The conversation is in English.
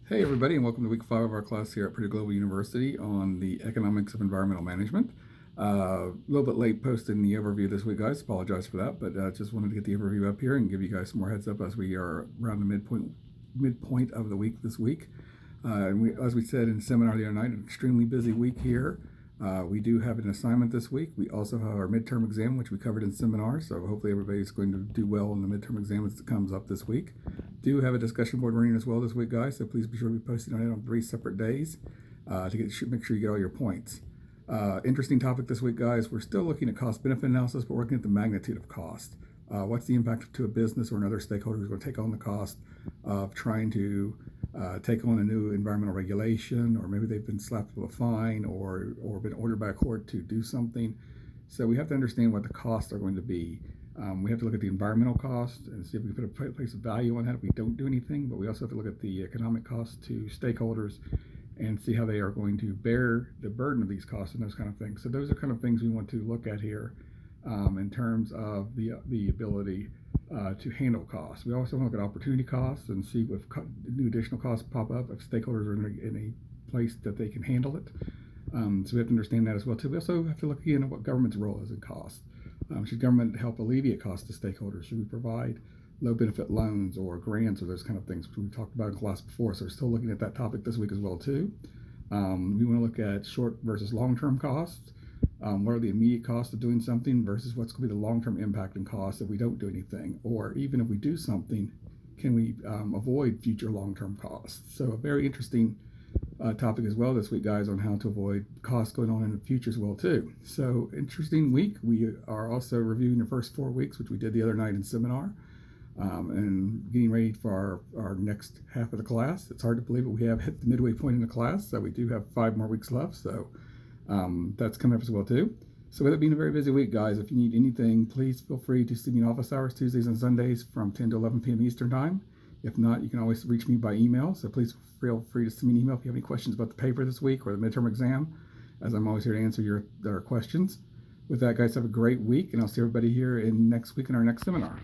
Hey everybody, and welcome to week 5 of our class here at Purdue Global University on the economics of environmental management. A little bit late posting the overview this week, guys. Apologize for that, but just wanted to get the overview up here and give you guys some more heads up as we are around the midpoint of the week this week. As we said in seminar the other night, an extremely busy week here. We do have an assignment this week. We also have our midterm exam, which we covered in seminar, so hopefully everybody's going to do well in the midterm exam as it comes up this week. Do have a discussion board running as well this week, guys, so please be sure to be posting on it on 3 separate days to make sure you get all your points. Interesting topic this week, guys. We're still looking at cost-benefit analysis, but we're looking at the magnitude of cost. What's the impact to a business or another stakeholder who's going to take on the cost of trying to take on a new environmental regulation, or maybe they've been slapped with a fine or been ordered by a court to do something. So we have to understand what the costs are going to be. We have to look at the environmental cost and see if we can put a place of value on that if we don't do anything, but we also have to look at the economic cost to stakeholders and see how they are going to bear the burden of these costs and those kind of things. So those are kind of things we want to look at here in terms of the ability to handle costs. We also want to look at opportunity costs and see if new additional costs pop up, if stakeholders are in a place that they can handle it. So we have to understand that as well too. We also have to look again at what government's role is in cost. Should government help alleviate costs to stakeholders? Should we provide low benefit loans or grants or those kind of things, which we talked about in class before? So we're still looking at that topic this week as well too. We want to look at short versus long-term costs. What are the immediate costs of doing something versus what's going to be the long-term impact and cost if we don't do anything, or even if we do something, can we avoid future long-term costs? So a very interesting topic as well this week, guys, on how to avoid costs going on in the future as well too. So interesting week. We are also reviewing the first 4 weeks, which we did the other night in seminar, and getting ready for our next half of the class. It's hard to believe, but we have hit the midway point in the class, so we do have 5 more weeks left. So that's coming up as well too. So with it being a very busy week, guys, if you need anything, please feel free to see me in office hours Tuesdays and Sundays from 10 to 11 p.m. Eastern time. If not, you can always reach me by email. So please feel free to send me an email if you have any questions about the paper this week or the midterm exam, as I'm always here to answer your questions. With that, guys, have a great week, and I'll see everybody here next week in our next seminar.